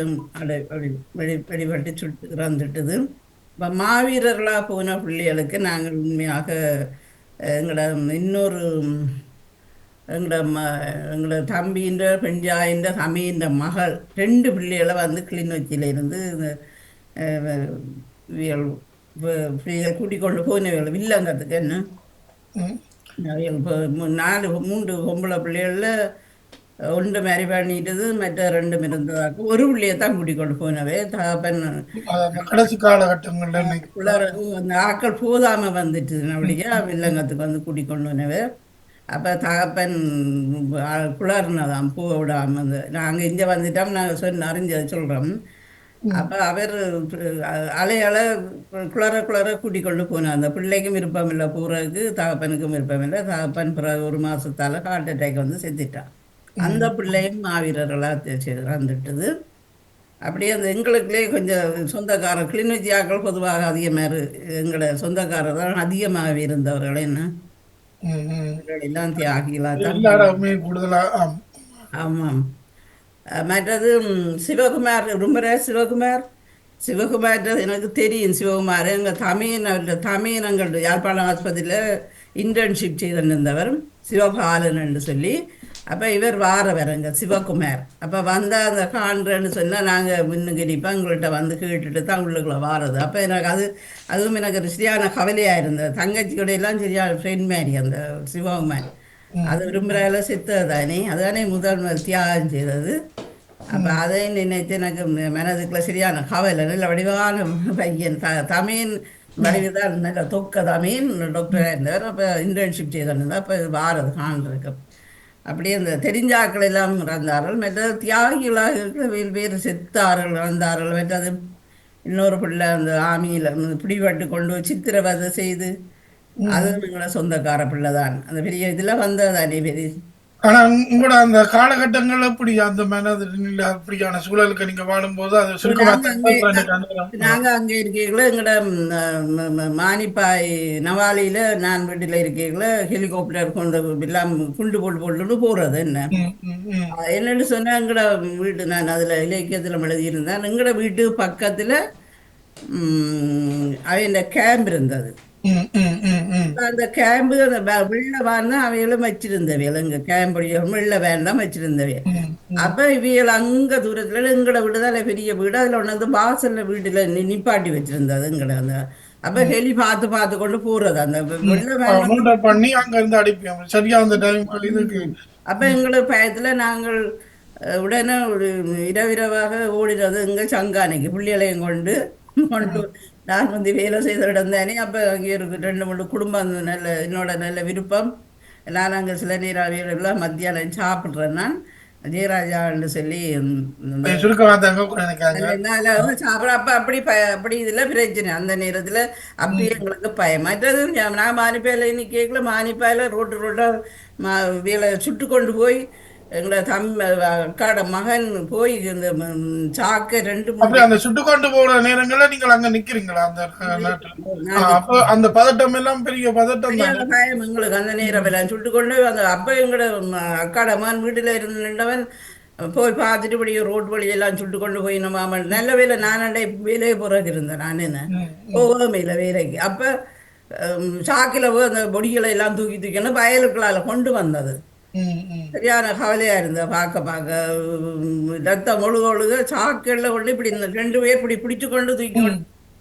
வெளிப்பட்டு இறந்துட்டுது. இப்போ மாவீரர்களாக போன பிள்ளைகளுக்கு நாங்கள் உண்மையாக எங்களோட தம்பின்ற பெஞ்சாயின்ற சமையின்ற மகள் 2 பிள்ளைகளை வந்து கிளிநொச்சியில் இருந்து பிள்ளைகள் கூட்டிக் கொண்டு போனவர்கள் வில்லங்கத்துக்கு. என்ன இப்போ 3 பொம்பளை பிள்ளைகளில் 1 மேரி பண்ணிட்டது, மற்ற 2 இருந்ததாக்கும். ஒரு பிள்ளையை தான் கூட்டிக் கொண்டு போனவே. தகப்பன் கடைசி காலகட்டங்கள் அந்த ஆக்கள் போதாமல் வந்துட்டு அப்படியா வில்லங்கத்துக்கு வந்து கூட்டிக் கொண்டு போனவே. அப்போ தகப்பன் குளர்னதான் பூ விடாமல். நாங்கள் இங்கே வந்துட்டோம், நாங்கள் அறிஞ்சதை சொல்கிறோம். அப்போ அவர் அலையால் குளர கூட்டிக் கொண்டு போனார். அந்த பிள்ளைக்கும் விருப்பம் இல்லை போகிறதுக்கு, தகப்பனுக்கும் விருப்பம் இல்லை. தகப்பன் பிறகு 1 மாதத்தால் ஹார்ட் அட்டாக் வந்து செத்துட்டான். அந்த பிள்ளையும் மாவீரர்களாக இறந்துட்டுது. அப்படியே அந்த எங்களுக்குள்ளே கொஞ்சம் சொந்தக்காரர் கிளிநொச்சி ஆக்கள் பொதுவாக அதிகமாக எங்களோட சொந்தக்காரர் தான் அதிகமாக இருந்தவர்கள். என்ன எல்லாம் தியாகிகளாக தான். ஆமாம். மற்றது சிவகுமார், ரொம்ப சிவகுமார் சிவகுமார் எனக்கு தெரியும். சிவகுமார் எங்கள் தமிழங்கள் யாழ்ப்பாணம் ஆஸ்பத்திரியில் இன்டர்ன்ஷிப் செய்திருந்தவர் சிவபாலன் என்று சொல்லி. அப்போ இவர் வாரவரங்க சிவகுமார். அப்போ வந்தால் அந்த காண்றேன்னு சொன்னால் நாங்கள் முன்னுக்கு எங்கள்கிட்ட வந்து கேட்டுட்டு தான் உள்ளுக்குள்ள வாரது. அப்போ எனக்கு அதுவும் எனக்கு ஒரு சரியான கவலையாக இருந்தது. தங்கச்சி கூட எல்லாம் சரியான ஃப்ரெண்ட் மாதிரி அந்த சிவகுமார். அது விரும்புகிறால செத்தது தானே, அதுதானே முதல் தியாகம் செய்தது. அப்போ அதை நினைத்து எனக்கு மனதுக்குள்ள சரியான கவலை. நல்ல வடிவான பையன் தமிழ் வடிவுதான், நல்ல தொக்க தமிழ் டாக்டராக இருந்தவர். அப்போ இன்டர்ன்ஷிப் செய்திருந்தார். அப்போ வாரது காண்றதுக்கு அப்படியே அந்த தெரிஞ்சாக்கள் எல்லாம் இறந்தார்கள். மற்றது தியாகிகளாக இருக்கிற வேறு செத்தார்கள் இறந்தார்கள். மற்றது இன்னொரு பிள்ளை அந்த ஆமியில் பிடிபட்டு கொண்டு சித்திரவதை செய்து அது எங்களோட சொந்தக்கார பிள்ளை தான். அந்த பெரிய இதில் வந்ததானே பெரிய. ஆனா உங்களோட அந்த காலகட்டங்கள் எப்படி அந்த மனதில் அப்படியான சூழலுக்கு நீங்க வாழும்போது அது நாங்க அங்க இருக்கீங்களா எங்கட மானிப்பாய் நவாலியில நான் வீட்டுல இருக்கீங்களா ஹெலிகாப்டர் கொண்டு எல்லாம் குண்டு போட்டு போறது என்ன என்னன்னு சொன்னா எங்கட வீட்டு, நான் அதுல இலக்கியத்துல எழுதியிருந்தேன், எங்கட வீட்டு பக்கத்துல அவன் கேம்ப் இருந்தது. அந்த கேம்பு அந்த வெள்ள வேன் அவைகளும் வச்சிருந்தவைகள், எங்க கேம்பு வெள்ள வேன் தான் வச்சிருந்தவை. அப்ப இவைகள் அங்க தூரத்துல எங்கட வீடுதான் பெரிய வீடு, அதுல ஒண்ணு வாசல்ல வீட்டுல நிப்பாட்டி வச்சிருந்தது எங்கட. அந்த அப்ப ஹெலி பார்த்து கொண்டு போறது அந்த வெள்ள வேன் பண்ணி அங்க இருந்து அடிப்போம் சரியா அந்த டைம் இதுக்கு. அப்ப எங்களுக்கு பயத்துல நாங்கள் உடனே ஒரு இரவிரவாக ஓடினது எங்க சங்கானைக்கு பிள்ளைகளையும் கொண்டு நான் வந்து வேலை செய்த இடம் தானே. அப்போ அங்கே இருக்கு 2-3 குடும்பம் நல்ல என்னோட நல்ல விருப்பம். நான் அங்கே சில நேரம் மத்தியானம் சாப்பிட்றேன். நான் ஜெயராஜான்னு சொல்லி சாப்பிட்ற. அப்போ அப்படி இதில் பிரச்சனை அந்த நேரத்தில் அப்படி எங்களுக்கு பயம். மற்றது நான் மானிப்பாயில் இன்னைக்கு கேட்கல, மானிப்பாயில் ரோட்டாக வேலை சுட்டு கொண்டு போய் எங்களோட அக்காட மகன் போய் இந்த சாக்க 2-3 அந்த சுட்டு கொண்டு போற நேரங்கள்ல நீங்கள் அங்க நிக்கிறீங்களா அந்த அந்த பதட்டம் எல்லாம் பெரிய பதட்டம் பயம் எங்களுக்கு அந்த நேரம் எல்லாம் சுட்டு கொண்டு அந்த அப்ப எங்களோட அக்காட மகன் வீட்டுல இருந்தவன் போய் பார்த்துட்டு இப்படி ரோட் வழியெல்லாம் சுட்டு கொண்டு போய் நம்ம நல்ல வேலை நானண்டே வேலையை போறதுக்கு இருந்தேன். நான் என்ன போகவே இல்லை வேலைக்கு. அப்ப சாக்கில போய் அந்த பொடிகளை எல்லாம் தூக்கணும் வயலுக்குள்ளால கொண்டு வந்தது. சரியான கவலையா இருந்த பார்க்க ரத்தம் ஒழுக சாக்கள்ல கொண்டு இப்படி 2 பேர் இப்படி பிடிச்சு கொண்டு தூக்கி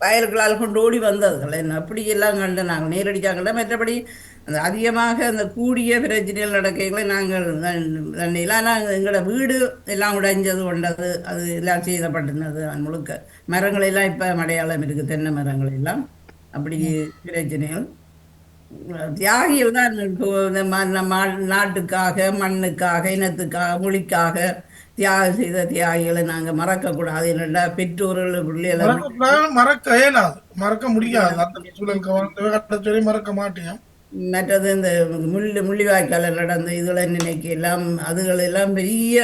வயலுக்களால் கொண்டு ஓடி வந்ததுகள் என்ன அப்படி எல்லாம் கண்டு நாங்கள் நேரடிச்சாங்கள்ல. மற்றபடி அந்த அதிகமாக அந்த கூடிய பிரச்சனைகள் நடக்கைகளை நாங்கள் தண்ணிலாம் நாங்கள் எங்களோட வீடு எல்லாம் உடைஞ்சது கொண்டது அது எல்லாம் செய்தப்பட்டிருந்தது. முழுக்க மரங்கள் எல்லாம் இப்போ அடையாளம் இருக்குது, தென்னை மரங்கள் எல்லாம். அப்படி பிரச்சனைகள் தியாகிகள் தான் நாட்டுக்காக மண்ணுக்காக இனத்துக்காக மொழிக்காக தியாகம் செய்த தியாகிகளை நாங்கள் மறக்கக்கூடாது. என்னடா பெற்றோர்கள் பிள்ளைகளை மறக்க இயலாது, மறக்க முடியாது. மறக்க மாட்டேன். மற்றது இந்த முள்ளிவாய்க்கால நடந்த இதுல நினைக்கலாம் அதுகளெல்லாம் பெரிய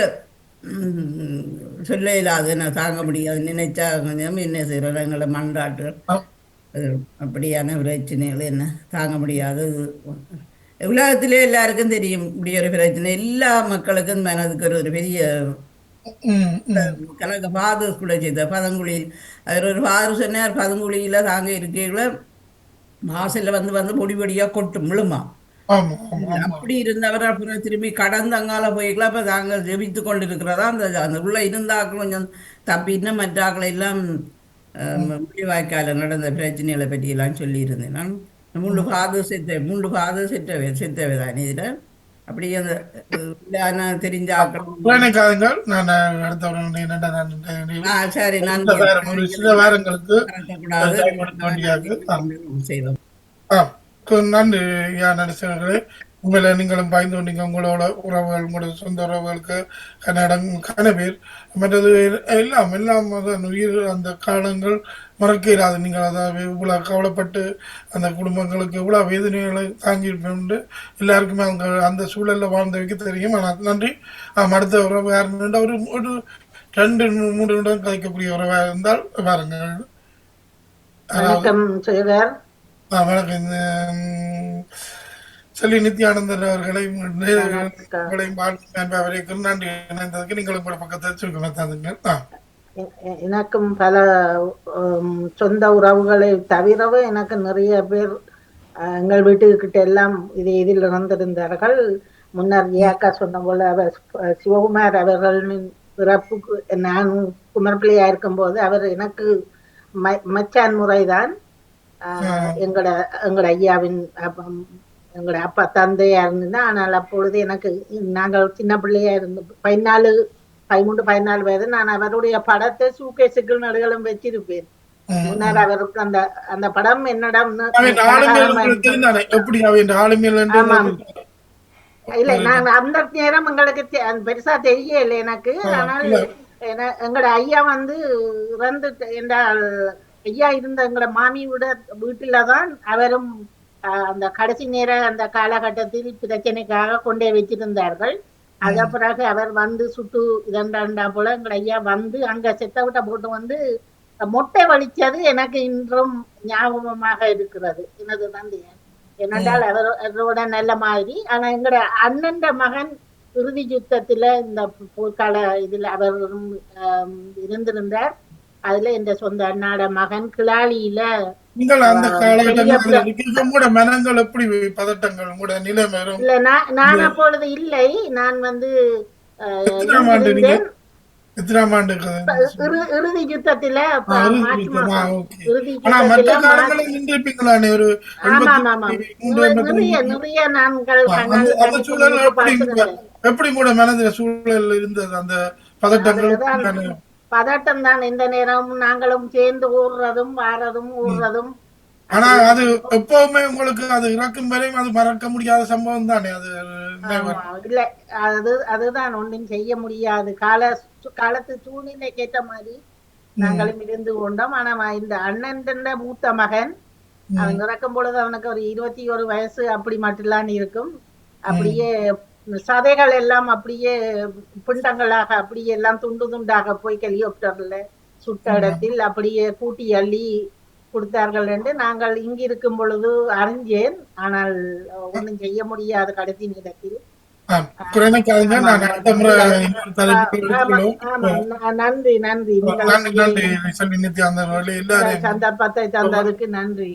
சொல்ல இல்லாது, என்ன தாங்க முடியாது. நினைச்சா கொஞ்சம் என்ன செய்யறோம் எங்களை மன்றாட்டுகள் அப்படியான பிரச்சனைகள் என்ன தாங்க முடியாது. உலகத்திலே எல்லாருக்கும் தெரியும் இப்படி ஒரு பிரச்சனை. எல்லா மக்களுக்கும் மனதுக்கு ஒரு பெரிய கணக்கு ஃபாதர்ஸ் கூட செய்த பதங்குழியில் அவர் ஒரு ஃபாதர் சொன்னார், பதங்குழியில தாங்க இருக்கீங்கள வாசல்ல வந்து பொடியா கொட்டும் விழுமா. அப்படி இருந்தவர் அப்புறம் திரும்பி கடந்து அங்கால போய்க்கலாம். அப்ப தாங்க ஜெபித்து கொண்டு இருக்கிறதா அந்த உள்ள இருந்தாக்கள் கொஞ்சம் தப்பின்னு மற்றாக்களை எல்லாம் முள்ளிவாய்க்கால நடந்த பிரச்சனைகளை பற்றி எல்லாம் சொல்லியிருந்தேன். நான் 3 ஃபாதர் செத்தவை தான் இதில். அப்படி அந்த தெரிஞ்ச சரி நான் செய்தோம். நன்றி நடிச்சவர்களே. உங்களை நீங்களும் பயந்து கொண்டீங்க. உங்களோட உறவுகள், உங்களோட சொந்த உறவுகளுக்கு கனவேர் மற்றது எல்லாம் உயிர் அந்த காலங்கள் மறக்க இல்லாது. நீங்கள் அதாவது இவ்வளோ கவலைப்பட்டு அந்த குடும்பங்களுக்கு இவ்வளோ வேதனைகளை தாங்கியிருப்பேன். எல்லாருக்குமே அவங்க அந்த சூழலில் வாழ்ந்தவைக்கு தெரியும். ஆனால் நன்றி. அடுத்த உறவு யாருன்னு ஒரு 2-3 நிமிடம் கதைக்கக்கூடிய உறவாக இருந்தால் பாருங்கள். வணக்கம். செல்வி நித்யானந்தர் அவர்களை நன்றி இணைந்ததுக்கு. நீங்கள் உங்களோட பக்கத்தை சுருக்கமாக தாந்துங்க. எனக்கும் பல சொந்த உறவுகளை தவிரவும் எனக்கு நிறைய பேர் எங்கள் வீட்டுக்கிட்ட எல்லாம் இதில் இறந்திருந்தார்கள். முன்னர் ஏக்கா சொன்ன போல அவர் சிவகுமார் அவர்களின் பிறப்புக்கு நான் குமரப்பிள்ளையா இருக்கும்போது அவர் எனக்கு மச்சான் முறைதான். எங்கட ஐயாவின் எங்கட அப்பா தந்தையா இருந்தது. ஆனால் அப்பொழுது எனக்கு நாங்கள் சின்ன பிள்ளையா இருந்து 13-14 வயது. நான் அவருடைய படத்தை சூகேசுக்குள் நடுகளும் வச்சிருப்பேன். முன்னர் அவருக்கு அந்த படம் என்னிடம் இல்ல, நான் அந்த நேரம் எங்களுக்கு பெருசா தெரியல எனக்கு. ஆனால் எங்கட ஐயா இறந்து என்றால் ஐயா இருந்த எங்கட மாமியோட வீட்டுலதான் அவரும் அந்த கடைசி நேர அந்த காலகட்டத்தில் பிரச்சனைக்காக கொண்டே வச்சிருந்தார்கள். அத பிறகு அவர் சுட்டு இதண்டா போல எங்கட ஐயா அங்க செத்த விட்ட போட்டு மொட்டை வலிச்சது எனக்கு இன்றும் ஞாபகமாக இருக்கிறது. எனது தந்தையன் என்னென்றால் அவரோட நல்ல மாதிரி. ஆனா எங்கட அண்ணன் மகன் இறுதி யுத்தத்துல இந்த போர்க்கால இதுல அவர் இருந்திருந்தார். அதுல இந்த சொந்த அண்ணாட மகன் கிளாலியில இல்ல நான் அப்பொழுது இல்லை. நான் இறுதி யுத்தத்துல நிறைய நாட்கள் எப்படி கூட மனதில சூழல் இருந்தது அந்த பதட்டங்கள்? பதட்டம் தான். எந்த நேரமும் நாங்களும் சேர்ந்து ஊர்றதும் ஊர்றதும். ஆனா அது எப்பவுமே உங்களுக்கு அது இறக்கும் வரையும் அது மறக்க முடியாத சம்பவம் தானே அது? இல்ல, அதுதான் ஒன்றும் செய்ய முடியாது. காலத்து சூழ்நிலைக்கு ஏற்ற மாதிரி நாங்களும் இருந்து கொண்டோம். ஆனா இந்த அண்ணன் மூத்த மகன் அவன் இறக்கும் பொழுது அவனுக்கு ஒரு 21 வயசு அப்படி மட்டும்தான் இருக்கும். அப்படியே சதைகள் எல்லாம் அப்படியே பிண்டங்களாக அப்படியே எல்லாம் துண்டு துண்டாக போய் ஹெலிகாப்டர்ல சுட்ட இடத்தில் அப்படியே கூட்டி அள்ளி கொடுத்தார்கள் என்று நாங்கள் இங்கு இருக்கும் பொழுது அறிஞ்சேன். ஆனால் ஒன்றும் செய்ய முடியாது கடைசி நேரத்தில். நன்றி நன்றி சந்தர்ப்பத்தை தந்ததுக்கு நன்றி.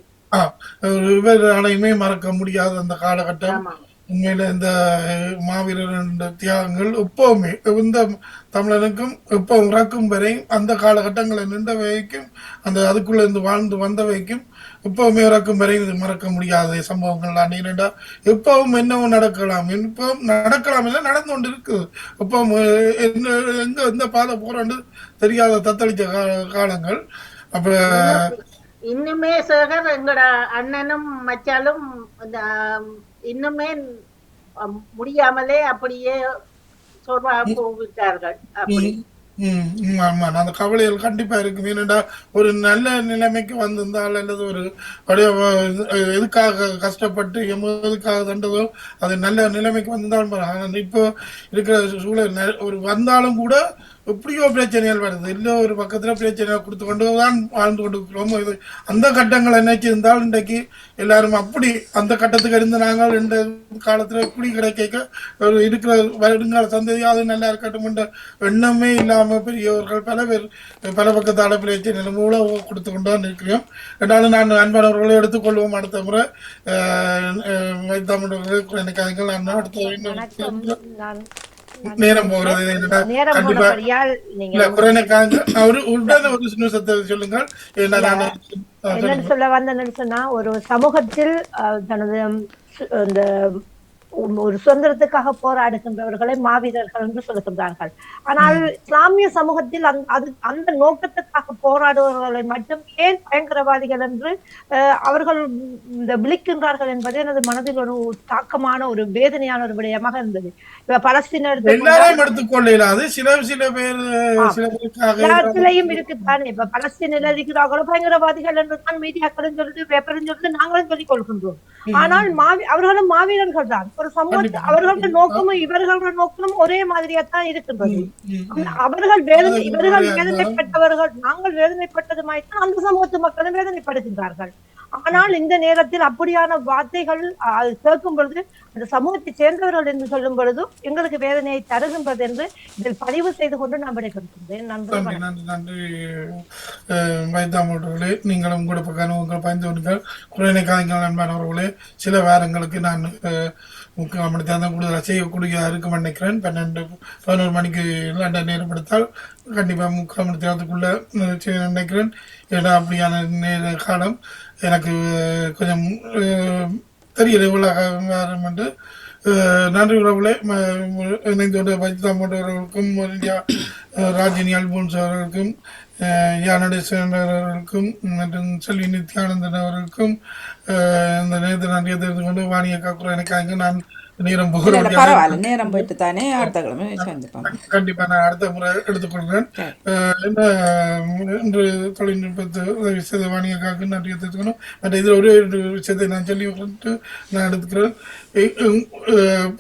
இவராலையுமே மறக்க முடியாத அந்த காலகட்டம். உண்மையில இந்த மாவீரர் தியாகங்கள் எப்பவுமே எந்த தமிழனுக்கும் எப்ப இறக்கும் வரை அந்த காலகட்டங்களை நின்ற வைக்கும், அந்த அதுக்குள்ள இருந்து வாழ்ந்து வந்த வைக்கும் எப்பவுமே இறக்கும் வரை இது மறக்க முடியாத சம்பவங்கள் தான். ஏனென்றா எப்பவும் என்னவும் நடக்கலாம், இப்பவும் நடக்கலாம் இல்லை நடந்து கொண்டு இருக்குது. எப்பவும் எங்க எந்த பாதை போறான்னு தெரியாத தத்தளிச்ச காலங்கள். அப்ப இன்னுமே சேகர் எங்கட அண்ணனும் மச்சாலும் இன்னுமே முடியாமலே அப்படியே சோர்வா போவிட்டார்கள். அப்படி ஆமா, அந்த கவலைகள் கண்டிப்பா இருக்கு. ஏனென்றா ஒரு நல்ல நிலைமைக்கு வந்திருந்தால் அல்லது ஒரு எதுக்காக கஷ்டப்பட்டு எதுக்காக தண்டதோ அது நல்ல நிலைமைக்கு வந்திருந்தால் இப்போ இருக்கிற சூழல் ஒரு வந்தாலும் கூட எப்படியோ பிரச்சனைகள் வருது. இல்லை ஒரு பக்கத்துல பிரச்சனை கொடுத்து கொண்டு தான் வாழ்ந்து கொண்டு இருக்கிறோமோ. இது அந்த கட்டங்கள் என்னைக்கு இருந்தால் இன்றைக்கு எல்லாரும் அப்படி அந்த கட்டத்துக்கு இருந்து நாங்கள் இந்த காலத்துல இப்படி கிடைக்க ஒரு இருக்கிற வருங்கால சந்ததியாவது நல்லா இருக்கட்டும் என்ற எண்ணமே இல்லாம பெரியவர்கள் பல பேர் பல பக்கத்தால பிரச்சனை மூலம் கொடுத்து கொண்டு தான் இருக்கிறோம். என்றாலும் நான் அன்பானவர்களை எடுத்துக்கொள்வோம். அடுத்த முறை தமிழர்கள் எனக்கு நான் அடுத்த நேரம் போகிறது. சொல்லுங்கள். என்னன்னு சொல்ல வந்தேன்னு சொன்னா, ஒரு சமூகத்தில் தனது இந்த ஒரு சுதந்திரத்துக்காக போராடுகின்றவர்களை மாவீரர்கள் என்று சொல்லுகின்றார்கள். ஆனால் இஸ்லாமிய சமூகத்தில் அந்த நோக்கத்துக்காக போராடுபவர்களை மட்டும் ஏன் பயங்கரவாதிகள் என்று அவர்கள் விழிக்கின்றார்கள் என்பது எனது மனதில் ஒரு தாக்கமான ஒரு வேதனையான ஒரு விடயமாக இருந்தது. இப்ப பலஸ்தீனத்திலையும் இருக்குத்தானே. இப்ப பலஸ்தீனில் இருக்கிறார்களோ பயங்கரவாதிகள் என்று தான் மீடியாக்களும் சொல்லிட்டு பேப்பரும் சொல்லிட்டு நாங்களும் சொல்லிக் கொள்கின்றோம். ஆனால் அவர்களும் மாவீரர்கள் தான். ஒரு சமூகத்தை அவர்களோட நோக்கமும் இவர்களோட நோக்கமும் ஒரே மாதிரியாத்தான் இருக்கின்றது. அவர்கள் இவர்கள் வேதனைப்பட்டவர்கள், நாங்கள் வேதனைப்பட்டதுமாய்த்தான் அந்த சமூகத்து மக்களும் வேதனைப்படுகின்றார்கள். ஆனால் இந்த நேரத்தில் அப்படியான வார்த்தைகள் அது கேட்கும் பொழுது அந்த சமூகத்தை சேர்ந்தவர்கள் என்று சொல்லும் பொழுது எங்களுக்கு வேதனையை தருகின்றது என்று இதில் பதிவு செய்து கொண்டு நான் விடைபெறுகின்றேன். நன்றி. நன்றி நன்றி நன்றி வைத்தாமோட்டர்களே, நீங்களும் கூட பக்கம் உங்கள் பயந்தவர்கள் குறைநிலை காய்கள் அன்பானவர்களே, சில வாரங்களுக்கு நான் முக்கால் மணி தான் கூடுதலாக செய்யக்கூடிய இருக்கும் நினைக்கிறேன். 11 மணிக்கு லண்டன் நேரம் எடுத்தால் கண்டிப்பாக முக்கால் மணி நேரத்துக்குள்ளே நினைக்கிறேன். ஏன்னா அப்படியான நேர காலம் எனக்கு கொஞ்சம் தெரியல இவ்வளோ வேறும் என்று. நன்றி உறவுகளே, இணைந்தோட வைத்தாமோட்டவர்களுக்கும் ராஜினி அல்போன்ஸ் அவர்களுக்கும் யானடேசன் அவர்களுக்கும் மற்றும் செல்வி நித்யானந்தன் அவர்களுக்கும் இந்த நேரத்தில் நன்றியை தெரிந்து கொண்டு வாணிய காக்குற எனக்கு நான் நேரம் பரவாயில்ல, நேரம் போயிட்டு தானே அடுத்த கிழமை சந்திப்போம். கண்டிப்பா நான் அடுத்த முறை எடுத்துக்கொள்கிறேன். என்ன இன்று தொழில்நுட்பத்தை உதவி செய்த வாணியக்காக்கு நன்றியை தெரிவித்துக்கணும். மற்ற இதில் ஒரே ஒரு விஷயத்தை நான் சொல்லி விட்டு நான் எடுத்துக்கிறேன்.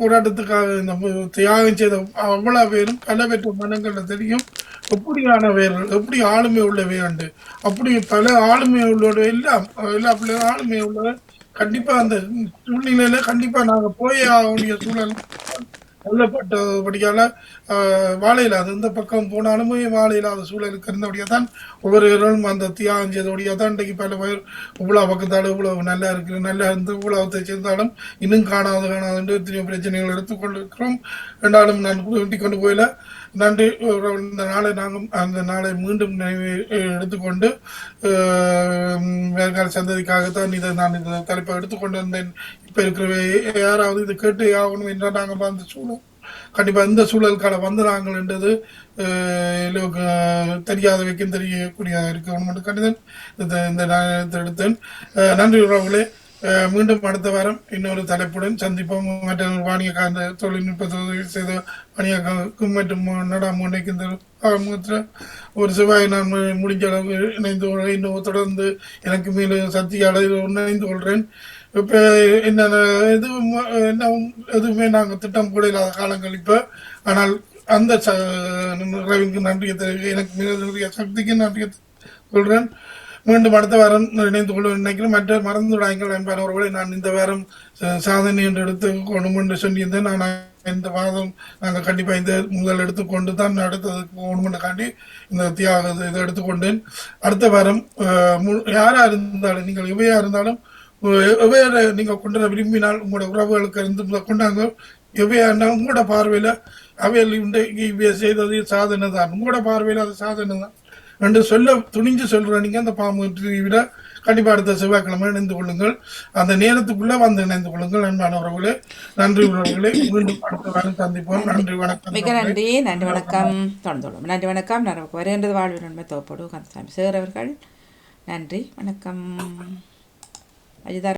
போராட்டத்துக்காக இந்த தியாகம் செய்த அவ்வளோ பேரும் பல பெற்ற மனங்களில் தெரியும் எப்படியான வேர்கள், எப்படி ஆளுமை உள்ளவே உண்டு, அப்படி பல ஆளுமை உள்ளோட எல்லாம் எல்லா பிள்ளைகளும் ஆளுமை உள்ளவ. கண்டிப்பா அந்த சூழ்நிலையில கண்டிப்பா நாங்க போயே ஆக வேண்டிய சூழல் நல்லப்பட்டபடியால வாழ இல்லாத இந்த பக்கம் போனாலுமே வாழ இல்லாத சூழலுக்கு இருந்தபடியா தான் ஒவ்வொருவரும் அந்த தியாகம் செய்தபடியா தான் இன்றைக்கு பல பேர் இவ்வளவு பக்கத்தாலும் இவ்வளவு நல்லா இருக்கு, நல்லா இருந்து இவ்வளவு சேர்ந்தாலும் இன்னும் காணாது என்று எத்தனையோ பிரச்சனைகள் எடுத்துக்கொண்டிருக்கிறோம். ரெண்டாலும் நான் கூட்டிக் கொண்டு போயில நன்றி. இந்த நாளை நாங்கள் அந்த நாளை மீண்டும் எடுத்துக்கொண்டு வேர்கால சந்ததிக்காகத்தான் நான் இந்த தலைப்பை எடுத்துக்கொண்டு வந்தேன். இப்ப இருக்கிற யாராவது இதை கேட்டு ஆகணும் என்றால் நாங்கள் அந்த சூழல் கண்டிப்பா இந்த சூழலுக்கான வந்து நாங்கள் என்றது தெரியாத வைக்கும் தெரியக்கூடியதாக இருக்கணும் கண்டிதன் இந்த நேரத்தை எடுத்தேன். நன்றி உறவுகளே, மீண்டும் அடுத்த வாரம் இன்னொரு தலைப்புடன் சந்திப்போம். மற்ற வாணியக்கா அந்த தொழில்நுட்பத்தை உதவி செய்த வாணியக்காவுக்கும் மற்றும் நடாமுனைக்கு இந்த ஒரு செவ்வாய் நான் முடிஞ்ச அளவு இன்னும் தொடர்ந்து எனக்கு மேலும் சக்தி அளவில் இணைந்து கொள்கிறேன். இப்போ என்னென்ன எதுவுமே நாங்கள் திட்டம் கூட இல்லாத காலங்கள் இப்போ. ஆனால் அந்த ரவிக்கு நன்றியை தெரிவிக்க எனக்கு மிக சக்திக்கு நன்றியை கொள்கிறேன். மீண்டும் அடுத்த வாரம் இணைந்து கொள்ள நினைக்கிறேன். மற்ற மறந்து விடாங்கள் என்பவர்களை நான் இந்த வாரம் சாதனை என்று எடுத்து கொண்டு என்று சொல்லியிருந்தேன். நான் இந்த வாதம் நாங்கள் கண்டிப்பாக இந்த முதல் எடுத்துக்கொண்டு தான் அடுத்ததுக்கு போகணுமென்றுக்காண்டி இந்த தியாகத்தை இதை எடுத்துக்கொண்டேன். அடுத்த வாரம் யாராக இருந்தாலும் நீங்கள் எவையாக இருந்தாலும் எவையார நீங்கள் கொண்டு விரும்பினால் உங்களோட உறவுகளுக்கு இருந்து கொண்டாங்க. எவையாருன்னா உங்களோட பார்வையில் அவையில் இன்றைக்கு செய்தது சாதனை தான், உங்களோட பார்வையில் அது சாதனை தான் என்று சொல்ல துணிஞ்சு சொல்ற நீங்க அந்த பாம்பு விட கண்டிப்பா அடுத்த செவ்வாய்க்கிழமை இணைந்து கொள்ளுங்கள். அந்த நேரத்துக்குள்ள வந்து இணைந்து கொள்ளுங்கள். அன்பான உறவுகளே, நன்றி உறவுகளே, மீண்டும் அடுத்த வாரம் சந்திப்போம். நன்றி வணக்கம். மிக நன்றி. நன்றி வணக்கம். தொடர்ந்து நன்றி வணக்கம். நமக்கு வருகின்றது வாழ்வு நன்மை தோப்படு கந்தசாமி சேர் அவர்கள். நன்றி வணக்கம். அஜிதா.